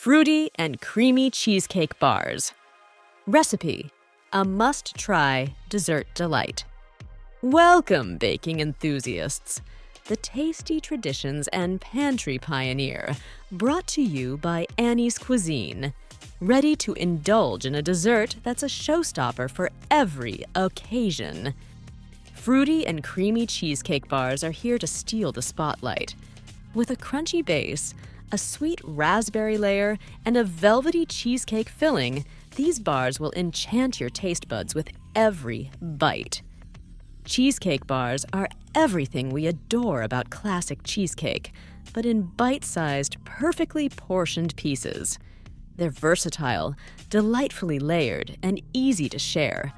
fruity and creamy cheesecake bars. Recipe: a must-try dessert delight. Welcome, baking enthusiasts! The tasty traditions and pantry pioneer, brought to you by Annie's Cuisine. Ready to indulge in a dessert that's a showstopper for every occasion. Fruity and creamy cheesecake bars are here to steal the spotlight. With a crunchy base, a sweet raspberry layer, and a velvety cheesecake filling, these bars will enchant your taste buds with every bite. Cheesecake bars are everything we adore about classic cheesecake, but in bite-sized, perfectly portioned pieces. They're versatile, delightfully layered, and easy to share.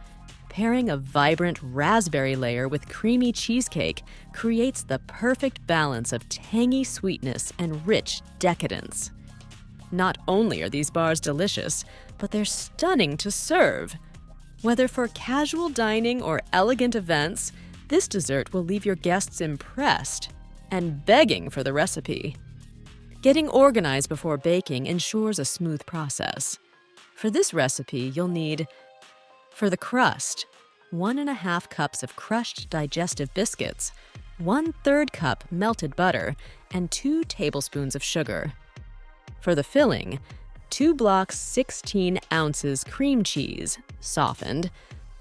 Pairing a vibrant raspberry layer with creamy cheesecake creates the perfect balance of tangy sweetness and rich decadence. Not only are these bars delicious, but they're stunning to serve. Whether for casual dining or elegant events, this dessert will leave your guests impressed and begging for the recipe. Getting organized before baking ensures a smooth process. For this recipe, you'll need, for the crust, 1½ cups of crushed digestive biscuits, 1/3 cup melted butter, and 2 tablespoons of sugar. For the filling, 2 blocks 16 ounces cream cheese, softened,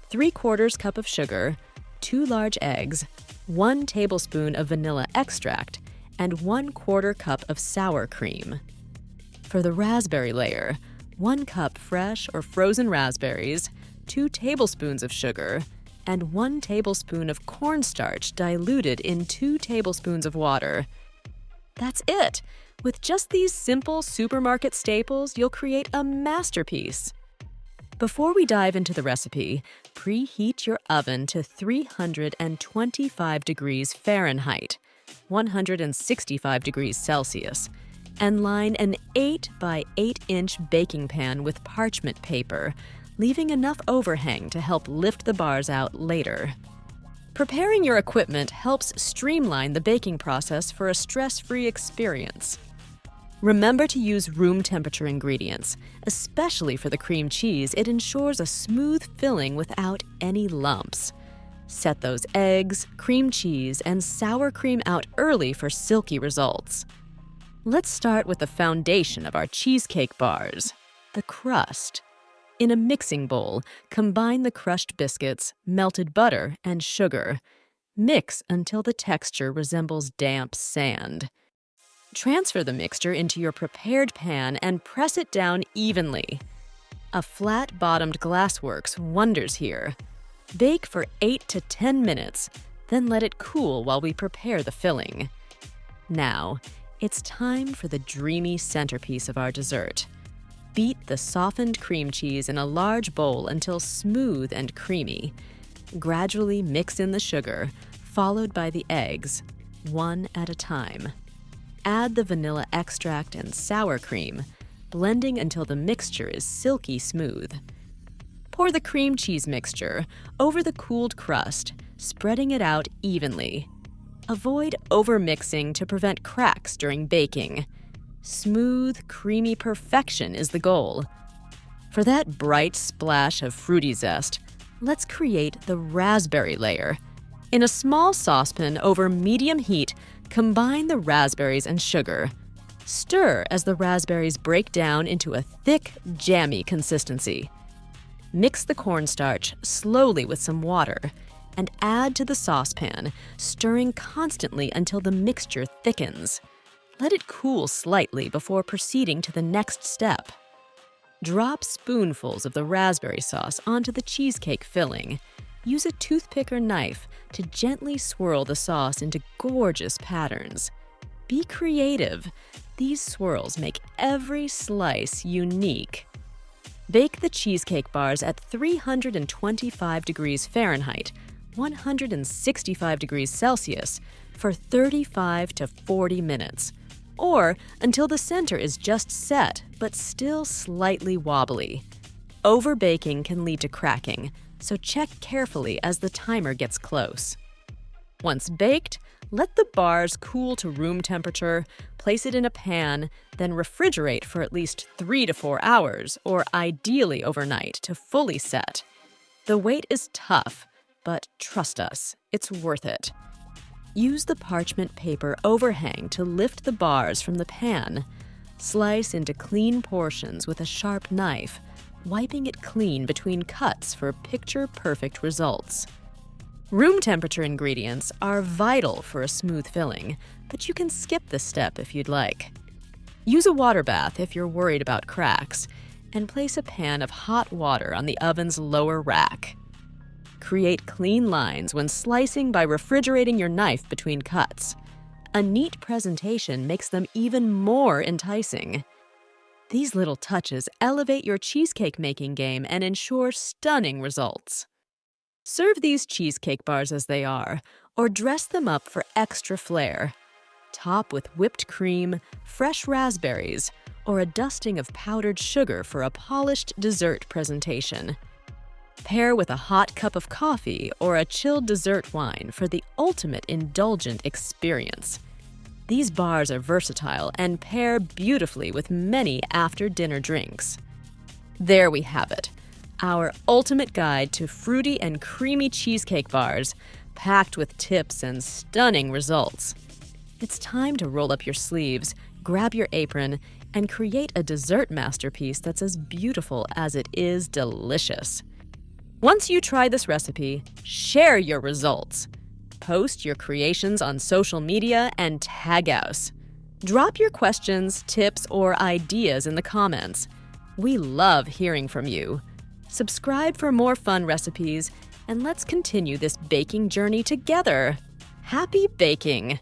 3/4 cup of sugar, 2 large eggs, 1 tablespoon of vanilla extract, and 1/4 cup of sour cream. For the raspberry layer, 1 cup fresh or frozen raspberries, 2 tablespoons of sugar, and 1 tablespoon of cornstarch diluted in 2 tablespoons of water. That's it! With just these simple supermarket staples, you'll create a masterpiece. Before we dive into the recipe, preheat your oven to 325 degrees Fahrenheit, 165 degrees Celsius, and line an 8 by 8-inch baking pan with parchment paper, leaving enough overhang to help lift the bars out later. Preparing your equipment helps streamline the baking process for a stress-free experience. Remember to use room temperature ingredients. Especially for the cream cheese, it ensures a smooth filling without any lumps. Set those eggs, cream cheese, and sour cream out early for silky results. Let's start with the foundation of our cheesecake bars, the crust. In a mixing bowl, combine the crushed biscuits, melted butter, and sugar. Mix until the texture resembles damp sand. Transfer the mixture into your prepared pan and press it down evenly. A flat-bottomed glass works wonders here. Bake for 8 to 10 minutes, then let it cool while we prepare the filling. Now, it's time for the dreamy centerpiece of our dessert. Beat the softened cream cheese in a large bowl until smooth and creamy. Gradually mix in the sugar, followed by the eggs, one at a time. Add the vanilla extract and sour cream, blending until the mixture is silky smooth. Pour the cream cheese mixture over the cooled crust, spreading it out evenly. Avoid overmixing to prevent cracks during baking. Smooth, creamy perfection is the goal. For that bright splash of fruity zest, let's create the raspberry layer. In a small saucepan over medium heat, combine the raspberries and sugar. Stir as the raspberries break down into a thick, jammy consistency. Mix the cornstarch slowly with some water and add to the saucepan, stirring constantly until the mixture thickens. Let it cool slightly before proceeding to the next step. Drop spoonfuls of the raspberry sauce onto the cheesecake filling. Use a toothpick or knife to gently swirl the sauce into gorgeous patterns. Be creative. These swirls make every slice unique. Bake the cheesecake bars at 325 degrees Fahrenheit, 165 degrees Celsius, for 35 to 40 minutes, or until the center is just set but still slightly wobbly. Overbaking can lead to cracking, so check carefully as the timer gets close. Once baked, let the bars cool to room temperature, place it in a pan, then refrigerate for at least 3 to 4 hours, or ideally overnight, to fully set. The wait is tough, but trust us, it's worth it. Use the parchment paper overhang to lift the bars from the pan. Slice into clean portions with a sharp knife, wiping it clean between cuts for picture-perfect results. Room temperature ingredients are vital for a smooth filling, but you can skip this step if you'd like. Use a water bath if you're worried about cracks, and place a pan of hot water on the oven's lower rack. Create clean lines when slicing by refrigerating your knife between cuts. A neat presentation makes them even more enticing. These little touches elevate your cheesecake making game and ensure stunning results. Serve these cheesecake bars as they are, or dress them up for extra flair. Top with whipped cream, fresh raspberries, or a dusting of powdered sugar for a polished dessert presentation. Pair with a hot cup of coffee or a chilled dessert wine for the ultimate indulgent experience. These bars are versatile and pair beautifully with many after-dinner drinks. There we have it, our ultimate guide to fruity and creamy cheesecake bars, packed with tips and stunning results. It's time to roll up your sleeves, grab your apron, and create a dessert masterpiece that's as beautiful as it is delicious. Once you try this recipe, share your results. Post your creations on social media and tag us. Drop your questions, tips, or ideas in the comments. We love hearing from you. Subscribe for more fun recipes, and let's continue this baking journey together. Happy baking!